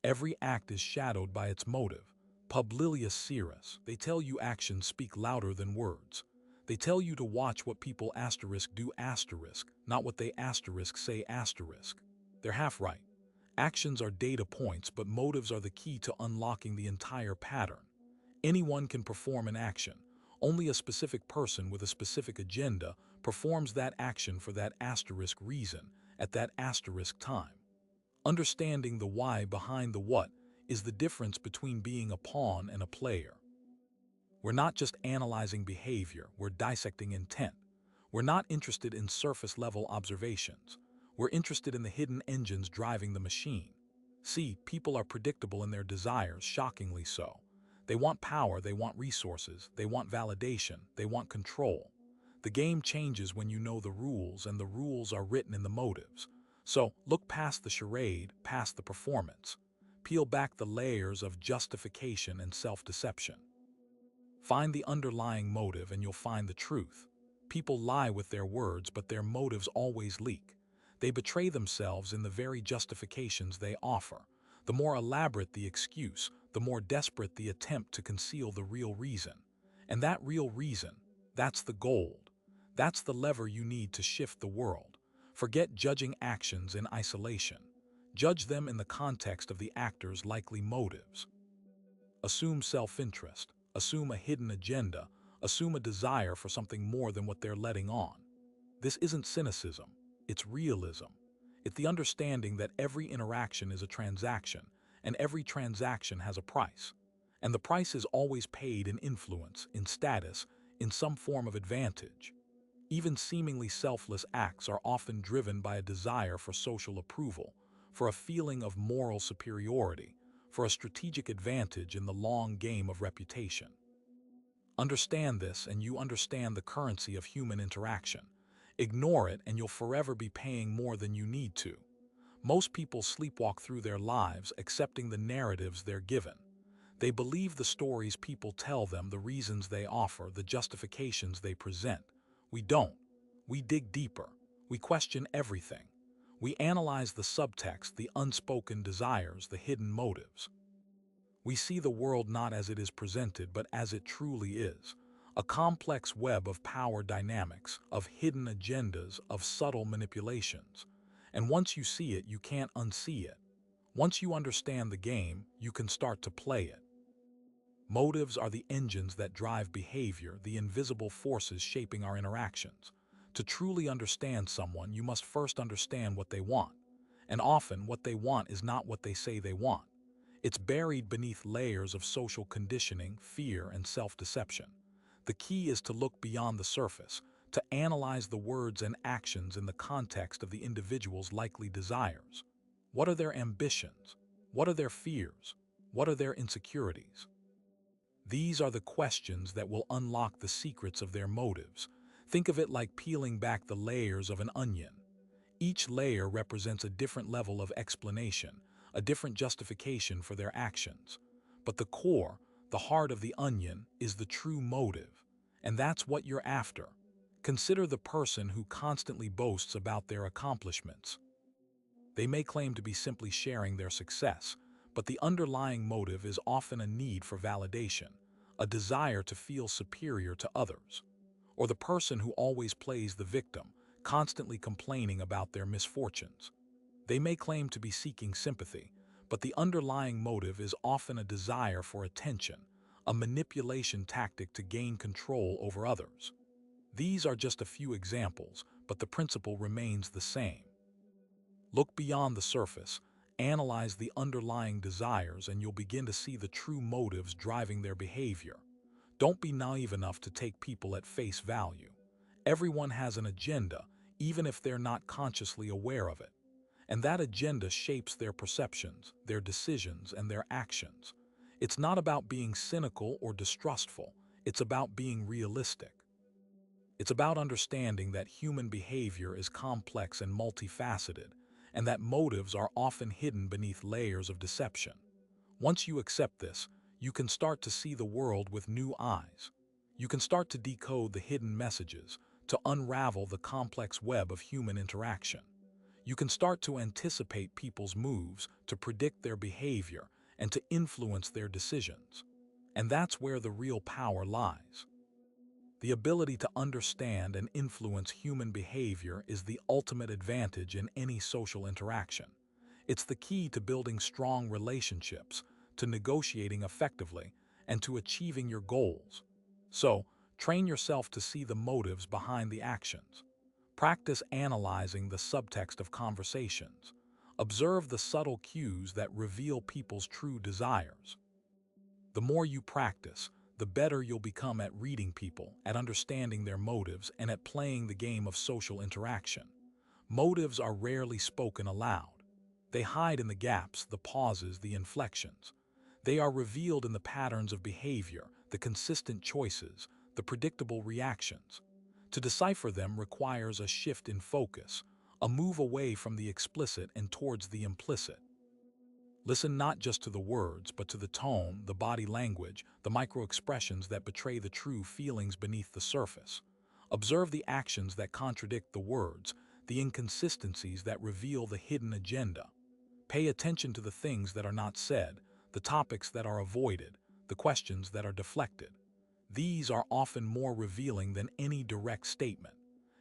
Every act is shadowed by its motive. Publilius Syrus, they tell you actions speak louder than words. They tell you to watch what people do not what they say . They're half right. Actions are data points, but motives are the key to unlocking the entire pattern. Anyone can perform an action. Only a specific person with a specific agenda performs that action for that reason at that time. Understanding the why behind the what is the difference between being a pawn and a player. We're not just analyzing behavior, we're dissecting intent. We're not interested in surface-level observations. We're interested in the hidden engines driving the machine. See, people are predictable in their desires, shockingly so. They want power, they want resources, they want validation, they want control. The game changes when you know the rules, and the rules are written in the motives. So, look past the charade, past the performance. Peel back the layers of justification and self-deception. Find the underlying motive and you'll find the truth. People lie with their words, but their motives always leak. They betray themselves in the very justifications they offer. The more elaborate the excuse, the more desperate the attempt to conceal the real reason. And that real reason, that's the gold. That's the lever you need to shift the world. Forget judging actions in isolation. Judge them in the context of the actor's likely motives. Assume self-interest. Assume a hidden agenda. Assume a desire for something more than what they're letting on. This isn't cynicism. It's realism. It's the understanding that every interaction is a transaction, and every transaction has a price. And the price is always paid in influence, in status, in some form of advantage. Even seemingly selfless acts are often driven by a desire for social approval, for a feeling of moral superiority, for a strategic advantage in the long game of reputation. Understand this and you understand the currency of human interaction. Ignore it and you'll forever be paying more than you need to. Most people sleepwalk through their lives accepting the narratives they're given. They believe the stories people tell them, the reasons they offer, the justifications they present. We don't. We dig deeper. We question everything. We analyze the subtext, the unspoken desires, the hidden motives. We see the world not as it is presented, but as it truly is. A complex web of power dynamics, of hidden agendas, of subtle manipulations. And once you see it, you can't unsee it. Once you understand the game, you can start to play it. Motives are the engines that drive behavior, the invisible forces shaping our interactions. To truly understand someone, you must first understand what they want. And often, what they want is not what they say they want. It's buried beneath layers of social conditioning, fear, and self-deception. The key is to look beyond the surface, to analyze the words and actions in the context of the individual's likely desires. What are their ambitions? What are their fears? What are their insecurities? These are the questions that will unlock the secrets of their motives. Think of it like peeling back the layers of an onion. Each layer represents a different level of explanation, a different justification for their actions. But the core, the heart of the onion, is the true motive. And that's what you're after. Consider the person who constantly boasts about their accomplishments. They may claim to be simply sharing their success, but the underlying motive is often a need for validation, a desire to feel superior to others. Or the person who always plays the victim, constantly complaining about their misfortunes. They may claim to be seeking sympathy, but the underlying motive is often a desire for attention, a manipulation tactic to gain control over others. These are just a few examples, but the principle remains the same. Look beyond the surface, analyze the underlying desires, and you'll begin to see the true motives driving their behavior. Don't be naive enough to take people at face value. Everyone has an agenda, even if they're not consciously aware of it. And that agenda shapes their perceptions, their decisions, and their actions. It's not about being cynical or distrustful. It's about being realistic. It's about understanding that human behavior is complex and multifaceted, and that motives are often hidden beneath layers of deception. Once you accept this, you can start to see the world with new eyes. You can start to decode the hidden messages, to unravel the complex web of human interaction. You can start to anticipate people's moves, to predict their behavior, and to influence their decisions. And that's where the real power lies. The ability to understand and influence human behavior is the ultimate advantage in any social interaction. It's the key to building strong relationships, to negotiating effectively, and to achieving your goals. So, train yourself to see the motives behind the actions. Practice analyzing the subtext of conversations. Observe the subtle cues that reveal people's true desires. The more you practice, the better you'll become at reading people, at understanding their motives, and at playing the game of social interaction. Motives are rarely spoken aloud. They hide in the gaps, the pauses, the inflections. They are revealed in the patterns of behavior, the consistent choices, the predictable reactions. To decipher them requires a shift in focus, a move away from the explicit and towards the implicit. Listen not just to the words, but to the tone, the body language, the micro-expressions that betray the true feelings beneath the surface. Observe the actions that contradict the words, the inconsistencies that reveal the hidden agenda. Pay attention to the things that are not said, the topics that are avoided, the questions that are deflected. These are often more revealing than any direct statement.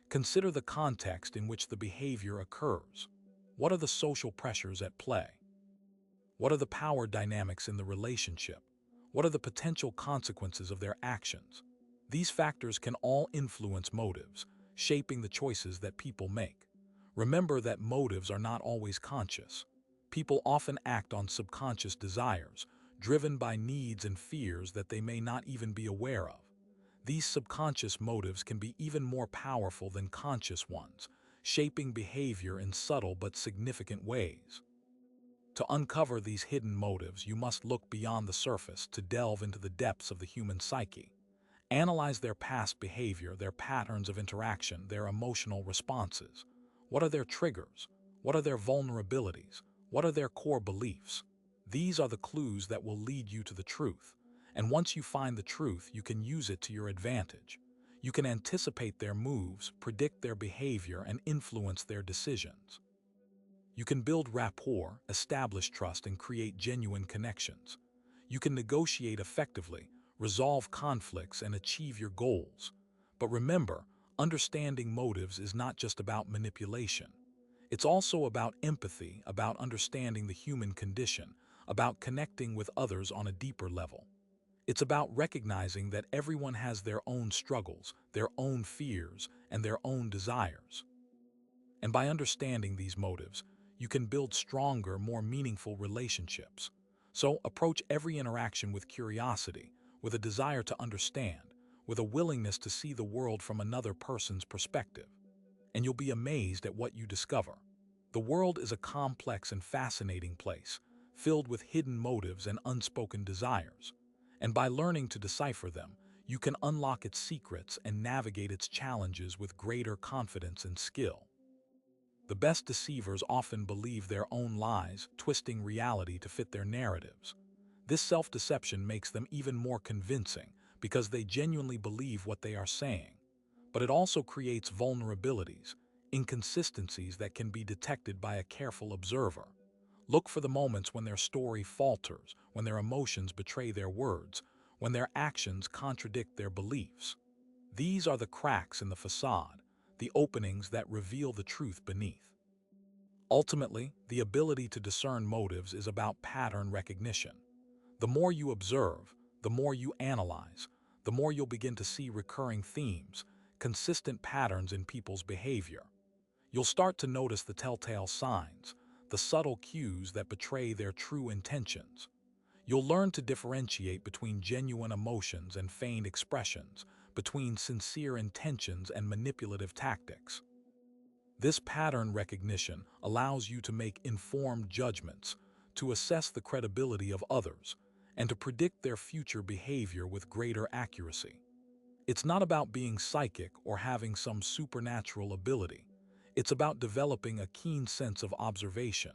Consider the context in which the behavior occurs. What are the social pressures at play? What are the power dynamics in the relationship? What are the potential consequences of their actions? These factors can all influence motives, shaping the choices that people make. Remember that motives are not always conscious. People often act on subconscious desires, driven by needs and fears that they may not even be aware of. These subconscious motives can be even more powerful than conscious ones, shaping behavior in subtle but significant ways. To uncover these hidden motives, you must look beyond the surface to delve into the depths of the human psyche. Analyze their past behavior, their patterns of interaction, their emotional responses. What are their triggers? What are their vulnerabilities? What are their core beliefs? These are the clues that will lead you to the truth. And once you find the truth, you can use it to your advantage. You can anticipate their moves, predict their behavior, and influence their decisions. You can build rapport, establish trust, and create genuine connections. You can negotiate effectively, resolve conflicts, and achieve your goals. But remember, understanding motives is not just about manipulation. It's also about empathy, about understanding the human condition, about connecting with others on a deeper level. It's about recognizing that everyone has their own struggles, their own fears, and their own desires. And by understanding these motives, you can build stronger, more meaningful relationships. So approach every interaction with curiosity, with a desire to understand, with a willingness to see the world from another person's perspective. And you'll be amazed at what you discover. The world is a complex and fascinating place, filled with hidden motives and unspoken desires. And by learning to decipher them, you can unlock its secrets and navigate its challenges with greater confidence and skill. The best deceivers often believe their own lies, twisting reality to fit their narratives. This self-deception makes them even more convincing because they genuinely believe what they are saying. But it also creates vulnerabilities, inconsistencies that can be detected by a careful observer. Look for the moments when their story falters, when their emotions betray their words, when their actions contradict their beliefs. These are the cracks in the facade, the openings that reveal the truth beneath. Ultimately, the ability to discern motives is about pattern recognition. The more you observe, the more you analyze, the more you'll begin to see recurring themes, consistent patterns in people's behavior. You'll start to notice the telltale signs, the subtle cues that betray their true intentions. You'll learn to differentiate between genuine emotions and feigned expressions, between sincere intentions and manipulative tactics. This pattern recognition allows you to make informed judgments, to assess the credibility of others, and to predict their future behavior with greater accuracy. It's not about being psychic or having some supernatural ability. It's about developing a keen sense of observation,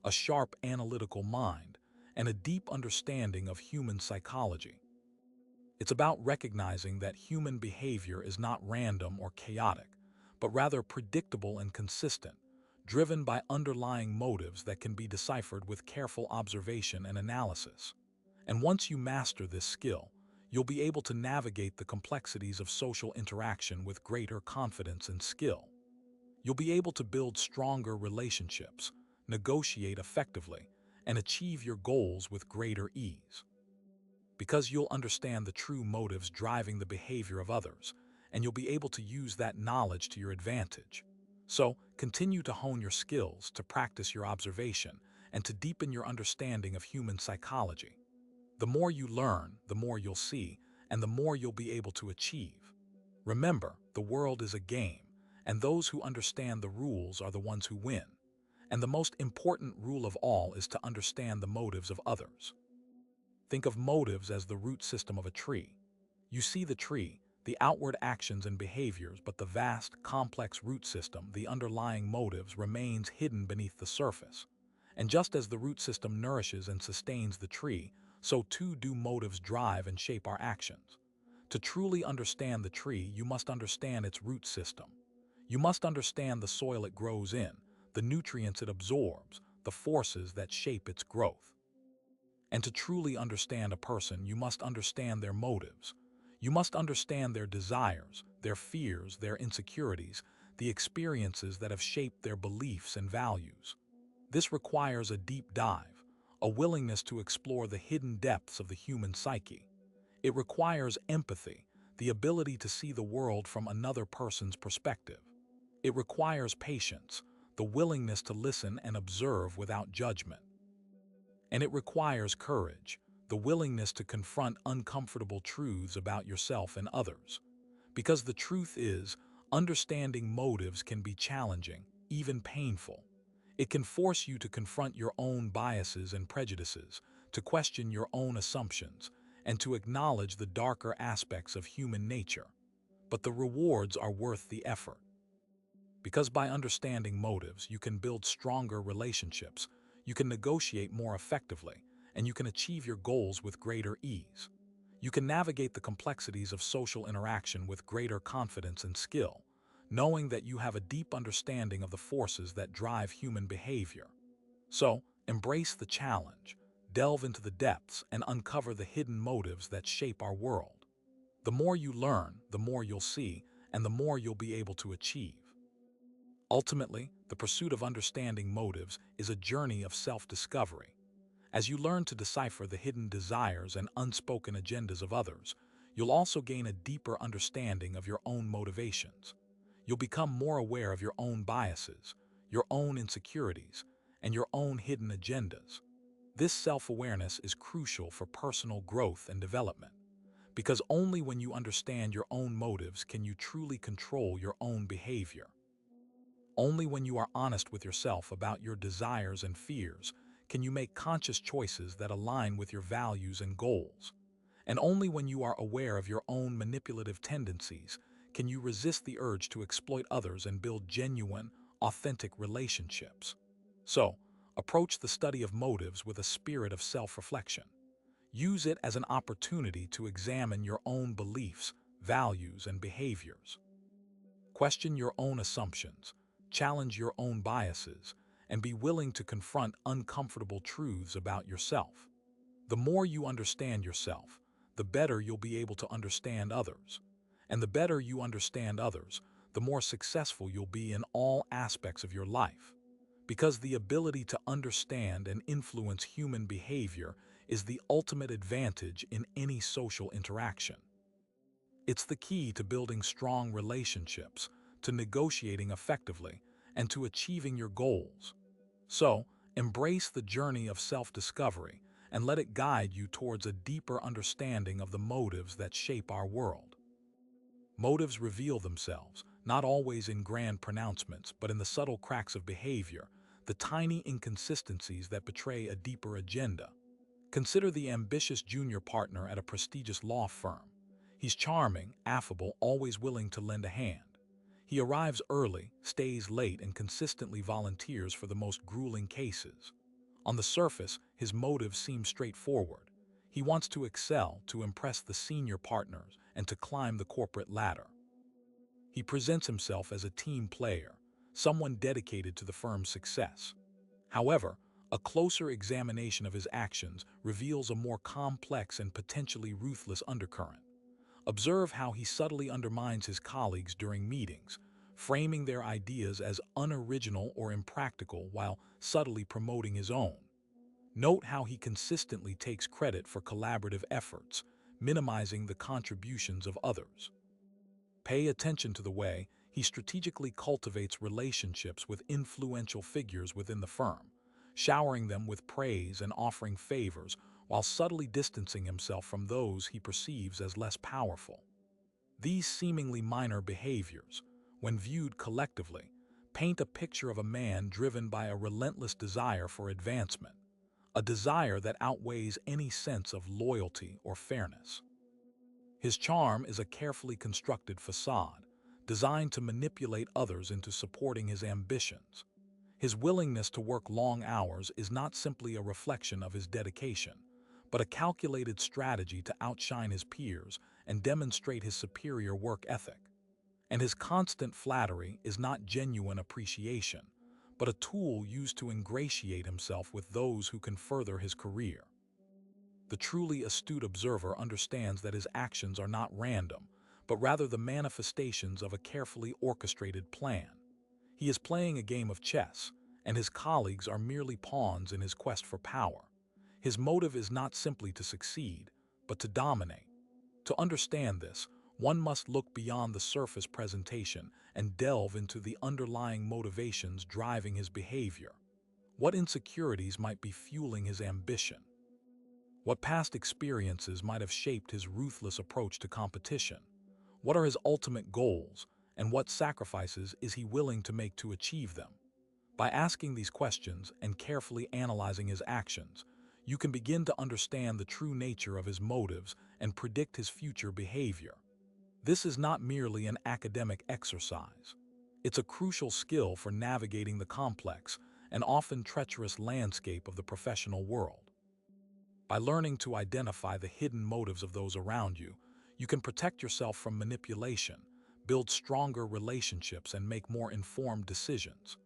a sharp analytical mind, and a deep understanding of human psychology. It's about recognizing that human behavior is not random or chaotic, but rather predictable and consistent, driven by underlying motives that can be deciphered with careful observation and analysis. And once you master this skill, you'll be able to navigate the complexities of social interaction with greater confidence and skill. You'll be able to build stronger relationships, negotiate effectively, and achieve your goals with greater ease. Because you'll understand the true motives driving the behavior of others, and you'll be able to use that knowledge to your advantage. So, continue to hone your skills, to practice your observation, and to deepen your understanding of human psychology. The more you learn, the more you'll see, and the more you'll be able to achieve. Remember, the world is a game, and those who understand the rules are the ones who win. And the most important rule of all is to understand the motives of others. Think of motives as the root system of a tree. You see the tree, the outward actions and behaviors, but the vast, complex root system, the underlying motives, remains hidden beneath the surface. And just as the root system nourishes and sustains the tree, so too do motives drive and shape our actions. To truly understand the tree, you must understand its root system. You must understand the soil it grows in, the nutrients it absorbs, the forces that shape its growth. And to truly understand a person, you must understand their motives. You must understand their desires, their fears, their insecurities, the experiences that have shaped their beliefs and values. This requires a deep dive, a willingness to explore the hidden depths of the human psyche. It requires empathy, the ability to see the world from another person's perspective. It requires patience, the willingness to listen and observe without judgment. And it requires courage, the willingness to confront uncomfortable truths about yourself and others. Because the truth is, understanding motives can be challenging, even painful. It can force you to confront your own biases and prejudices, to question your own assumptions, and to acknowledge the darker aspects of human nature. But the rewards are worth the effort. Because by understanding motives, you can build stronger relationships, you can negotiate more effectively, and you can achieve your goals with greater ease. You can navigate the complexities of social interaction with greater confidence and skill, knowing that you have a deep understanding of the forces that drive human behavior. So, embrace the challenge, delve into the depths, and uncover the hidden motives that shape our world. The more you learn, the more you'll see, and the more you'll be able to achieve. Ultimately, the pursuit of understanding motives is a journey of self-discovery. As you learn to decipher the hidden desires and unspoken agendas of others, you'll also gain a deeper understanding of your own motivations. You'll become more aware of your own biases, your own insecurities, and your own hidden agendas. This self-awareness is crucial for personal growth and development, because only when you understand your own motives can you truly control your own behavior. Only when you are honest with yourself about your desires and fears can you make conscious choices that align with your values and goals. And only when you are aware of your own manipulative tendencies can you resist the urge to exploit others and build genuine, authentic relationships. So, approach the study of motives with a spirit of self-reflection. Use it as an opportunity to examine your own beliefs, values, and behaviors. Question your own assumptions, challenge your own biases, and be willing to confront uncomfortable truths about yourself. The more you understand yourself, the better you'll be able to understand others. And the better you understand others, the more successful you'll be in all aspects of your life. Because the ability to understand and influence human behavior is the ultimate advantage in any social interaction. It's the key to building strong relationships, to negotiating effectively, and to achieving your goals. So, embrace the journey of self-discovery and let it guide you towards a deeper understanding of the motives that shape our world. Motives reveal themselves, not always in grand pronouncements, but in the subtle cracks of behavior, the tiny inconsistencies that betray a deeper agenda. Consider the ambitious junior partner at a prestigious law firm. He's charming, affable, always willing to lend a hand. He arrives early, stays late, and consistently volunteers for the most grueling cases. On the surface, his motives seem straightforward. He wants to excel, to impress the senior partners, and to climb the corporate ladder. He presents himself as a team player, someone dedicated to the firm's success. However, a closer examination of his actions reveals a more complex and potentially ruthless undercurrent. Observe how he subtly undermines his colleagues during meetings, framing their ideas as unoriginal or impractical while subtly promoting his own. Note how he consistently takes credit for collaborative efforts, minimizing the contributions of others. Pay attention to the way he strategically cultivates relationships with influential figures within the firm, showering them with praise and offering favors while subtly distancing himself from those he perceives as less powerful. These seemingly minor behaviors, when viewed collectively, paint a picture of a man driven by a relentless desire for advancement, a desire that outweighs any sense of loyalty or fairness. His charm is a carefully constructed facade, designed to manipulate others into supporting his ambitions. His willingness to work long hours is not simply a reflection of his dedication, but a calculated strategy to outshine his peers and demonstrate his superior work ethic. And his constant flattery is not genuine appreciation, but a tool used to ingratiate himself with those who can further his career. The truly astute observer understands that his actions are not random, but rather the manifestations of a carefully orchestrated plan. He is playing a game of chess, and his colleagues are merely pawns in his quest for power. His motive is not simply to succeed, but to dominate. To understand this, one must look beyond the surface presentation and delve into the underlying motivations driving his behavior. What insecurities might be fueling his ambition? What past experiences might have shaped his ruthless approach to competition? What are his ultimate goals, and what sacrifices is he willing to make to achieve them? By asking these questions and carefully analyzing his actions, you can begin to understand the true nature of his motives and predict his future behavior. This is not merely an academic exercise. It's a crucial skill for navigating the complex and often treacherous landscape of the professional world. By learning to identify the hidden motives of those around you, you can protect yourself from manipulation, build stronger relationships, and make more informed decisions.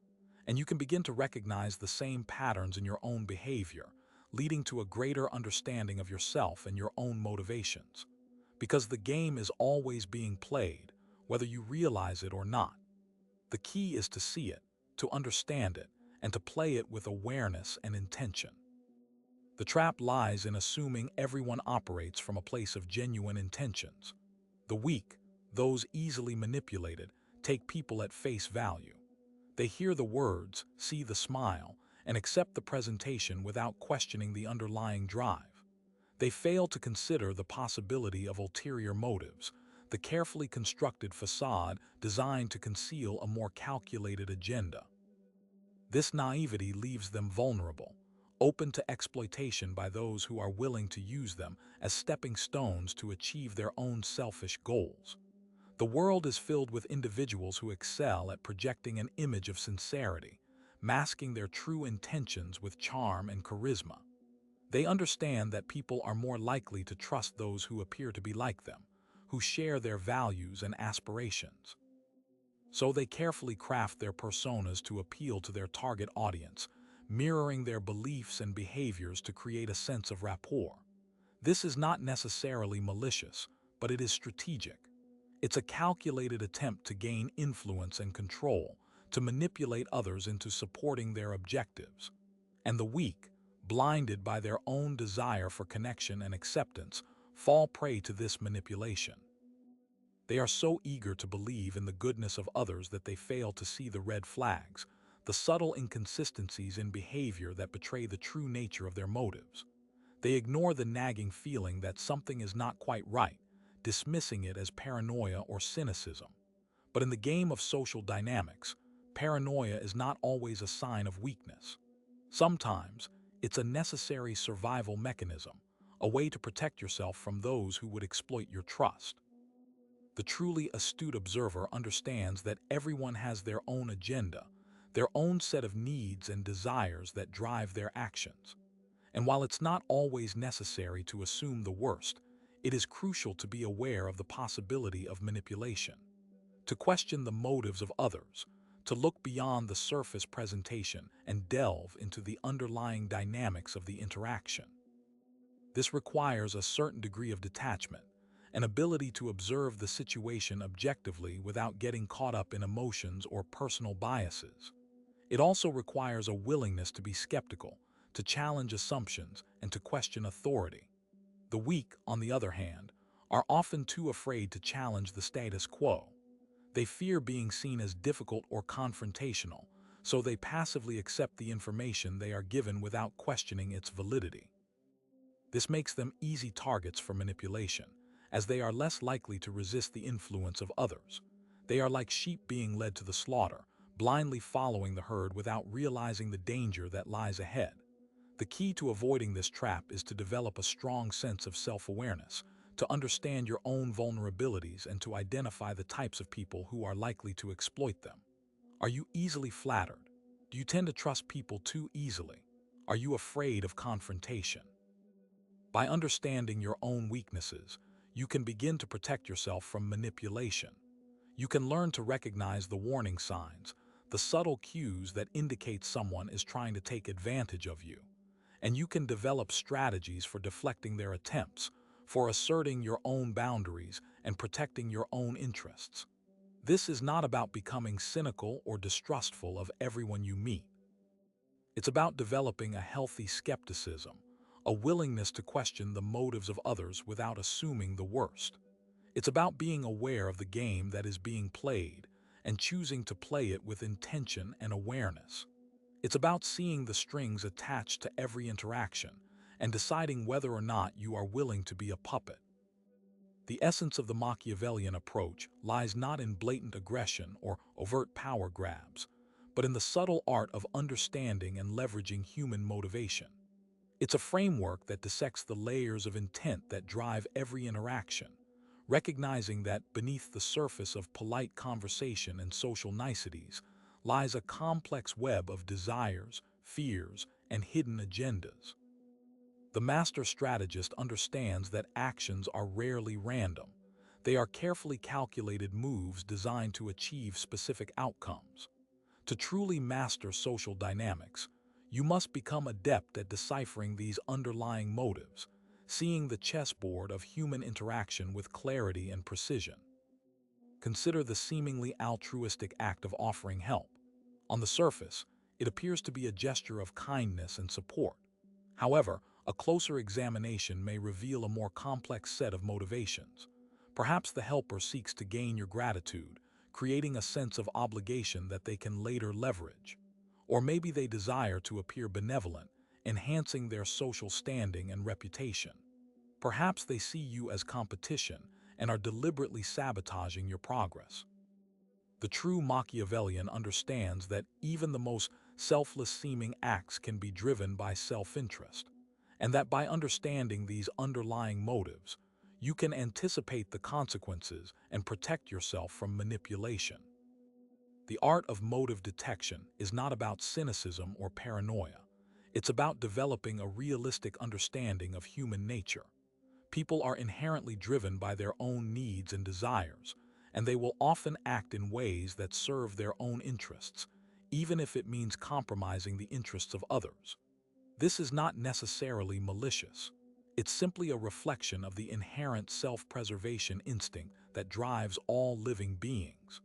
And you can begin to recognize the same patterns in your own behavior, leading to a greater understanding of yourself and your own motivations. Because the game is always being played, whether you realize it or not. The key is to see it, to understand it, and to play it with awareness and intention. The trap lies in assuming everyone operates from a place of genuine intentions. The weak, those easily manipulated, take people at face value. They hear the words, see the smile, and accept the presentation without questioning the underlying drive. They fail to consider the possibility of ulterior motives, the carefully constructed facade designed to conceal a more calculated agenda. This naivety leaves them vulnerable, open to exploitation by those who are willing to use them as stepping stones to achieve their own selfish goals. The world is filled with individuals who excel at projecting an image of sincerity, masking their true intentions with charm and charisma. They understand that people are more likely to trust those who appear to be like them, who share their values and aspirations. So they carefully craft their personas to appeal to their target audience, mirroring their beliefs and behaviors to create a sense of rapport. This is not necessarily malicious, but it is strategic. It's a calculated attempt to gain influence and control, to manipulate others into supporting their objectives. And the weak, blinded by their own desire for connection and acceptance, fall prey to this manipulation. They are so eager to believe in the goodness of others that they fail to see the red flags, the subtle inconsistencies in behavior that betray the true nature of their motives. They ignore the nagging feeling that something is not quite right, dismissing it as paranoia or cynicism. But in the game of social dynamics, paranoia is not always a sign of weakness. Sometimes, it's a necessary survival mechanism, a way to protect yourself from those who would exploit your trust. The truly astute observer understands that everyone has their own agenda, their own set of needs and desires that drive their actions. And while it's not always necessary to assume the worst, it is crucial to be aware of the possibility of manipulation, to question the motives of others, to look beyond the surface presentation and delve into the underlying dynamics of the interaction. This requires a certain degree of detachment, an ability to observe the situation objectively without getting caught up in emotions or personal biases. It also requires a willingness to be skeptical, to challenge assumptions, and to question authority. The weak, on the other hand, are often too afraid to challenge the status quo. They fear being seen as difficult or confrontational, so they passively accept the information they are given without questioning its validity. This makes them easy targets for manipulation, as they are less likely to resist the influence of others. They are like sheep being led to the slaughter, blindly following the herd without realizing the danger that lies ahead. The key to avoiding this trap is to develop a strong sense of self-awareness, to understand your own vulnerabilities and to identify the types of people who are likely to exploit them. Are you easily flattered? Do you tend to trust people too easily? Are you afraid of confrontation? By understanding your own weaknesses, you can begin to protect yourself from manipulation. You can learn to recognize the warning signs, the subtle cues that indicate someone is trying to take advantage of you. And you can develop strategies for deflecting their attempts, for asserting your own boundaries and protecting your own interests. This is not about becoming cynical or distrustful of everyone you meet. It's about developing a healthy skepticism, a willingness to question the motives of others without assuming the worst. It's about being aware of the game that is being played and choosing to play it with intention and awareness. It's about seeing the strings attached to every interaction and deciding whether or not you are willing to be a puppet. The essence of the Machiavellian approach lies not in blatant aggression or overt power grabs, but in the subtle art of understanding and leveraging human motivation. It's a framework that dissects the layers of intent that drive every interaction, recognizing that beneath the surface of polite conversation and social niceties lies a complex web of desires, fears, and hidden agendas. The master strategist understands that actions are rarely random. They are carefully calculated moves designed to achieve specific outcomes. To truly master social dynamics, you must become adept at deciphering these underlying motives, seeing the chessboard of human interaction with clarity and precision. Consider the seemingly altruistic act of offering help. On the surface, it appears to be a gesture of kindness and support. However, a closer examination may reveal a more complex set of motivations. Perhaps the helper seeks to gain your gratitude, creating a sense of obligation that they can later leverage. Or maybe they desire to appear benevolent, enhancing their social standing and reputation. Perhaps they see you as competition and are deliberately sabotaging your progress. The true Machiavellian understands that even the most selfless-seeming acts can be driven by self-interest, and that by understanding these underlying motives, you can anticipate the consequences and protect yourself from manipulation. The art of motive detection is not about cynicism or paranoia. It's about developing a realistic understanding of human nature. People are inherently driven by their own needs and desires, and they will often act in ways that serve their own interests, even if it means compromising the interests of others. This is not necessarily malicious. It's simply a reflection of the inherent self-preservation instinct that drives all living beings.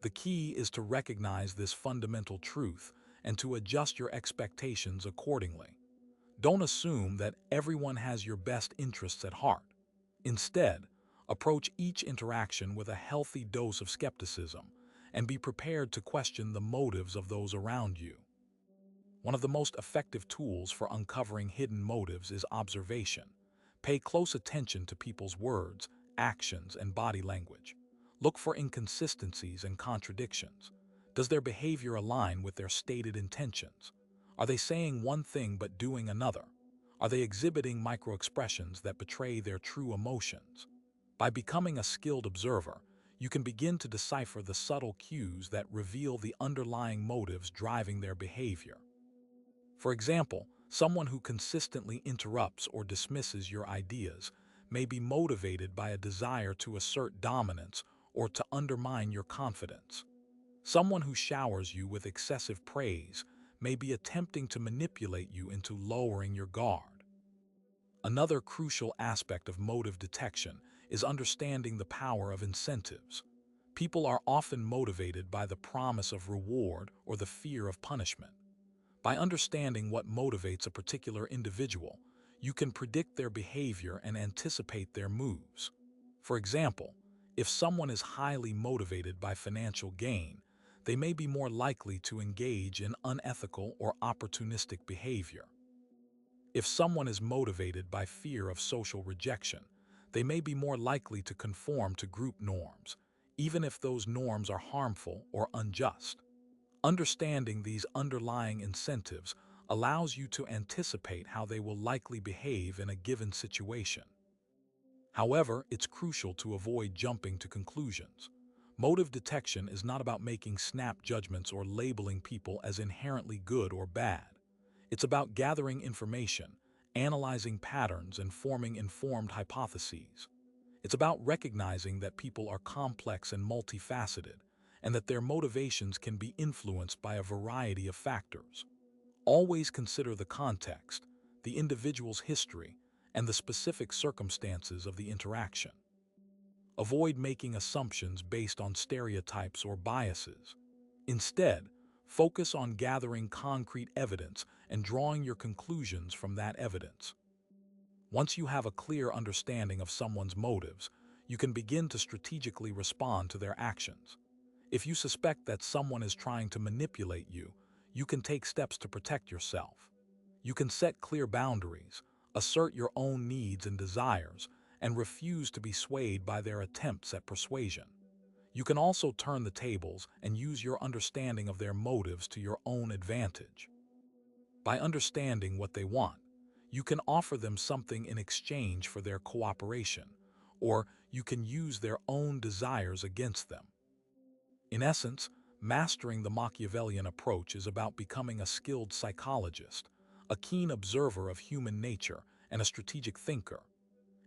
The key is to recognize this fundamental truth and to adjust your expectations accordingly. Don't assume that everyone has your best interests at heart. Instead, approach each interaction with a healthy dose of skepticism and be prepared to question the motives of those around you. One of the most effective tools for uncovering hidden motives is observation. Pay close attention to people's words, actions, and body language. Look for inconsistencies and contradictions. Does their behavior align with their stated intentions? Are they saying one thing but doing another? Are they exhibiting microexpressions that betray their true emotions? By becoming a skilled observer, you can begin to decipher the subtle cues that reveal the underlying motives driving their behavior. For example, someone who consistently interrupts or dismisses your ideas may be motivated by a desire to assert dominance or to undermine your confidence. Someone who showers you with excessive praise may be attempting to manipulate you into lowering your guard. Another crucial aspect of motive detection is understanding the power of incentives. People are often motivated by the promise of reward or the fear of punishment. By understanding what motivates a particular individual, you can predict their behavior and anticipate their moves. For example, if someone is highly motivated by financial gain, they may be more likely to engage in unethical or opportunistic behavior. If someone is motivated by fear of social rejection, they may be more likely to conform to group norms, even if those norms are harmful or unjust. Understanding these underlying incentives allows you to anticipate how they will likely behave in a given situation. However, it's crucial to avoid jumping to conclusions. Motive detection is not about making snap judgments or labeling people as inherently good or bad. It's about gathering information, analyzing patterns, and forming informed hypotheses. It's about recognizing that people are complex and multifaceted, and that their motivations can be influenced by a variety of factors. Always consider the context, the individual's history, and the specific circumstances of the interaction. Avoid making assumptions based on stereotypes or biases. Instead, focus on gathering concrete evidence and drawing your conclusions from that evidence. Once you have a clear understanding of someone's motives, you can begin to strategically respond to their actions. If you suspect that someone is trying to manipulate you, you can take steps to protect yourself. You can set clear boundaries, assert your own needs and desires, and refuse to be swayed by their attempts at persuasion. You can also turn the tables and use your understanding of their motives to your own advantage. By understanding what they want, you can offer them something in exchange for their cooperation, or you can use their own desires against them. In essence, mastering the Machiavellian approach is about becoming a skilled psychologist, a keen observer of human nature, and a strategic thinker.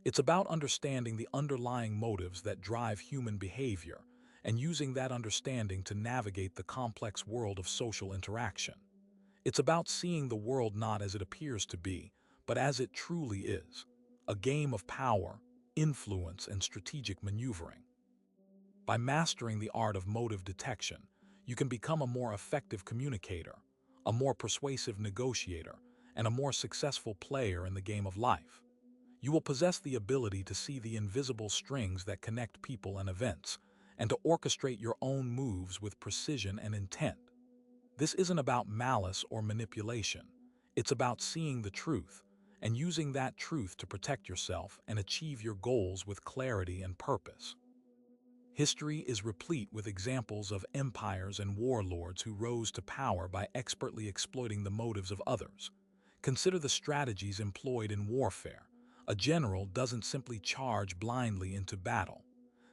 It's about understanding the underlying motives that drive human behavior and using that understanding to navigate the complex world of social interaction. It's about seeing the world not as it appears to be, but as it truly is, a game of power, influence, and strategic maneuvering. By mastering the art of motive detection, you can become a more effective communicator, a more persuasive negotiator, and a more successful player in the game of life. You will possess the ability to see the invisible strings that connect people and events, and to orchestrate your own moves with precision and intent. This isn't about malice or manipulation. It's about seeing the truth and using that truth to protect yourself and achieve your goals with clarity and purpose. History is replete with examples of empires and warlords who rose to power by expertly exploiting the motives of others. Consider the strategies employed in warfare. A general doesn't simply charge blindly into battle.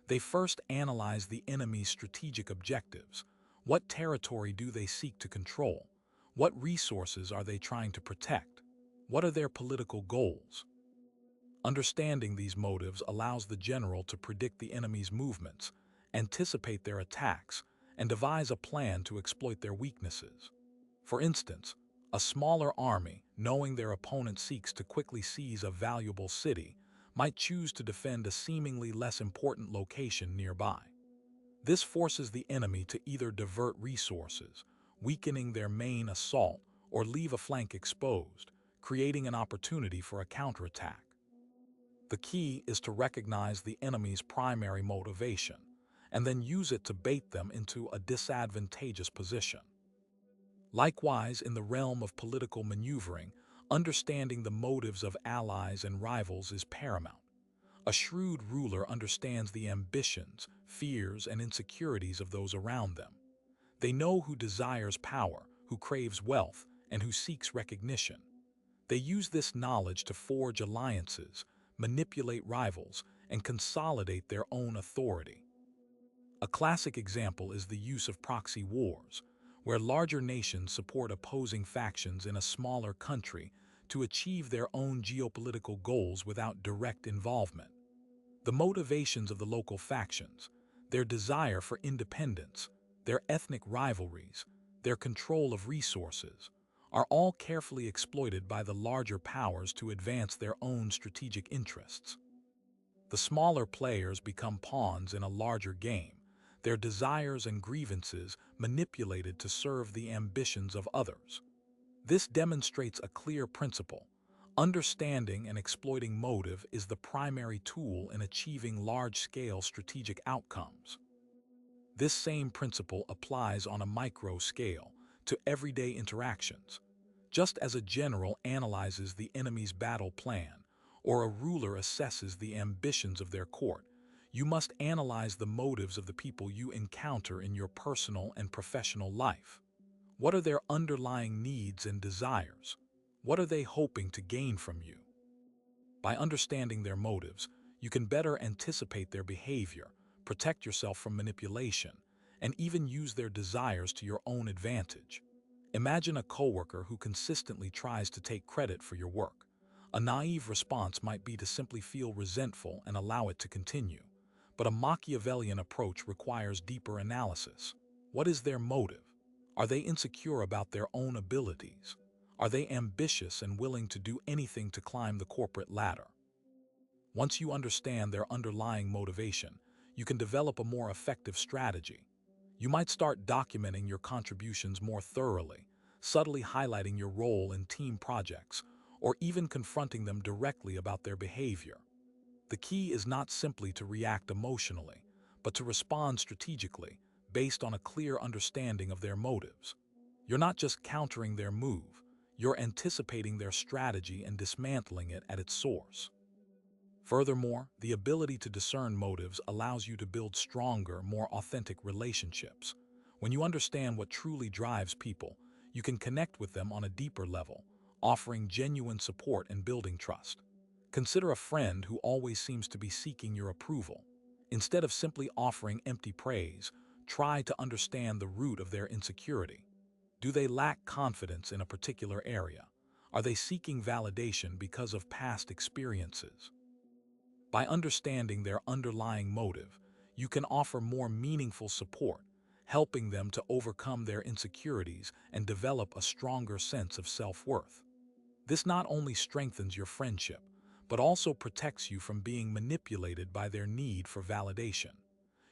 They first analyze the enemy's strategic objectives. What territory do they seek to control? What resources are they trying to protect? What are their political goals? Understanding these motives allows the general to predict the enemy's movements, anticipate their attacks, and devise a plan to exploit their weaknesses. For instance, a smaller army, knowing their opponent seeks to quickly seize a valuable city, might choose to defend a seemingly less important location nearby. This forces the enemy to either divert resources, weakening their main assault, or leave a flank exposed, creating an opportunity for a counterattack. The key is to recognize the enemy's primary motivation, and then use it to bait them into a disadvantageous position. Likewise, in the realm of political maneuvering, understanding the motives of allies and rivals is paramount. A shrewd ruler understands the ambitions, fears, and insecurities of those around them. They know who desires power, who craves wealth, and who seeks recognition. They use this knowledge to forge alliances, manipulate rivals, and consolidate their own authority. A classic example is the use of proxy wars, where larger nations support opposing factions in a smaller country to achieve their own geopolitical goals without direct involvement. The motivations of the local factions, their desire for independence, their ethnic rivalries, their control of resources, are all carefully exploited by the larger powers to advance their own strategic interests. The smaller players become pawns in a larger game, their desires and grievances manipulated to serve the ambitions of others. This demonstrates a clear principle. Understanding and exploiting motive is the primary tool in achieving large-scale strategic outcomes. This same principle applies on a micro scale to everyday interactions. Just as a general analyzes the enemy's battle plan, or a ruler assesses the ambitions of their court, you must analyze the motives of the people you encounter in your personal and professional life. What are their underlying needs and desires? What are they hoping to gain from you? By understanding their motives, you can better anticipate their behavior, protect yourself from manipulation, and even use their desires to your own advantage. Imagine a coworker who consistently tries to take credit for your work. A naive response might be to simply feel resentful and allow it to continue. But a Machiavellian approach requires deeper analysis. What is their motive? Are they insecure about their own abilities? Are they ambitious and willing to do anything to climb the corporate ladder? Once you understand their underlying motivation, you can develop a more effective strategy. You might start documenting your contributions more thoroughly, subtly highlighting your role in team projects, or even confronting them directly about their behavior. The key is not simply to react emotionally, but to respond strategically, based on a clear understanding of their motives. You're not just countering their move, you're anticipating their strategy and dismantling it at its source. Furthermore, the ability to discern motives allows you to build stronger, more authentic relationships. When you understand what truly drives people, you can connect with them on a deeper level, offering genuine support and building trust. Consider a friend who always seems to be seeking your approval. Instead of simply offering empty praise, try to understand the root of their insecurity. Do they lack confidence in a particular area? Are they seeking validation because of past experiences? By understanding their underlying motive, you can offer more meaningful support, helping them to overcome their insecurities and develop a stronger sense of self-worth. This not only strengthens your friendship, but also protects you from being manipulated by their need for validation.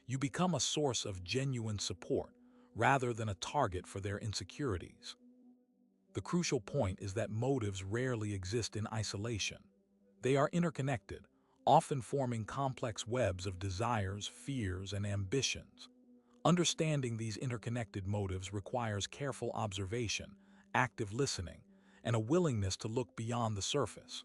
You become a source of genuine support, rather than a target for their insecurities. The crucial point is that motives rarely exist in isolation. They are interconnected, often forming complex webs of desires, fears, and ambitions. Understanding these interconnected motives requires careful observation, active listening, and a willingness to look beyond the surface.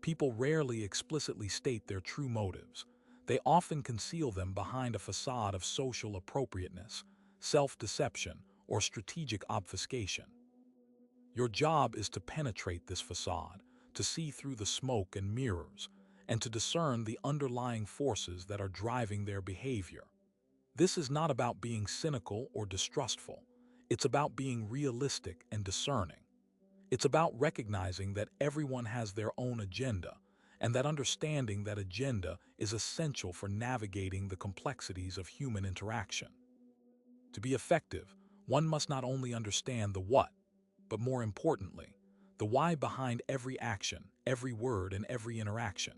People rarely explicitly state their true motives. They often conceal them behind a facade of social appropriateness, self-deception, or strategic obfuscation. Your job is to penetrate this facade, to see through the smoke and mirrors, and to discern the underlying forces that are driving their behavior. This is not about being cynical or distrustful. It's about being realistic and discerning. It's about recognizing that everyone has their own agenda, and that understanding that agenda is essential for navigating the complexities of human interaction. To be effective, one must not only understand the what, but more importantly, the why behind every action, every word, and every interaction.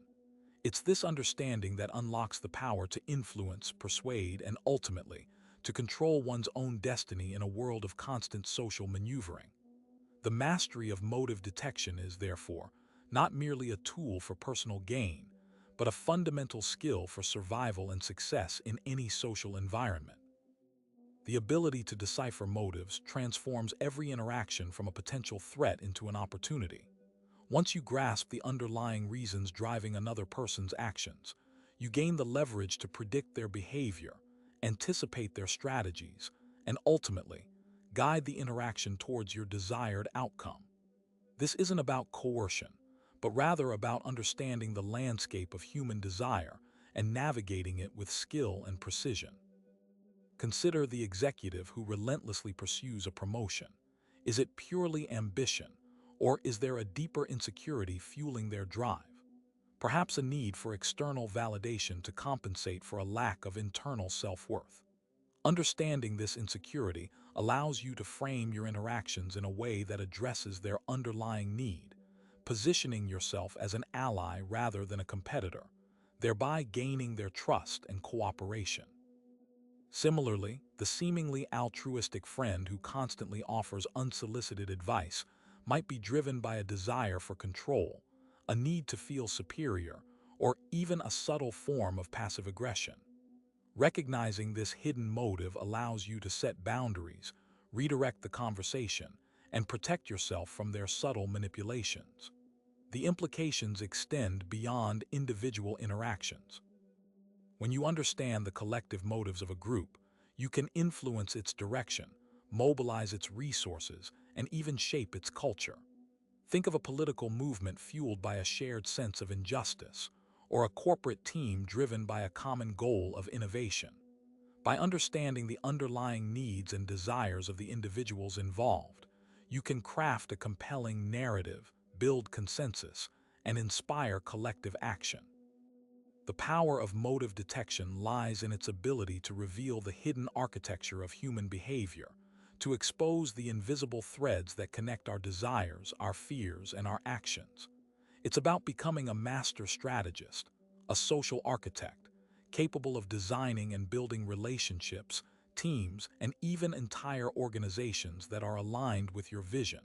It's this understanding that unlocks the power to influence, persuade, and ultimately, to control one's own destiny in a world of constant social maneuvering. The mastery of motive detection is, therefore, not merely a tool for personal gain, but a fundamental skill for survival and success in any social environment. The ability to decipher motives transforms every interaction from a potential threat into an opportunity. Once you grasp the underlying reasons driving another person's actions, you gain the leverage to predict their behavior, anticipate their strategies, and ultimately, guide the interaction towards your desired outcome. This isn't about coercion, but rather about understanding the landscape of human desire and navigating it with skill and precision. Consider the executive who relentlessly pursues a promotion. Is it purely ambition, or is there a deeper insecurity fueling their drive? Perhaps a need for external validation to compensate for a lack of internal self-worth. Understanding this insecurity allows you to frame your interactions in a way that addresses their underlying need, positioning yourself as an ally rather than a competitor, thereby gaining their trust and cooperation. Similarly, the seemingly altruistic friend who constantly offers unsolicited advice might be driven by a desire for control, a need to feel superior, or even a subtle form of passive aggression. Recognizing this hidden motive allows you to set boundaries, redirect the conversation, and protect yourself from their subtle manipulations. The implications extend beyond individual interactions. When you understand the collective motives of a group, you can influence its direction, mobilize its resources, and even shape its culture. Think of a political movement fueled by a shared sense of injustice, or a corporate team driven by a common goal of innovation. By understanding the underlying needs and desires of the individuals involved, you can craft a compelling narrative, build consensus, and inspire collective action. The power of motive detection lies in its ability to reveal the hidden architecture of human behavior, to expose the invisible threads that connect our desires, our fears, and our actions. It's about becoming a master strategist, a social architect, capable of designing and building relationships, teams, and even entire organizations that are aligned with your vision.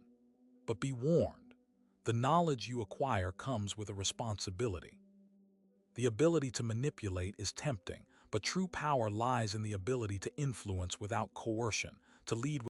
But be warned, the knowledge you acquire comes with a responsibility. The ability to manipulate is tempting, but true power lies in the ability to influence without coercion, to lead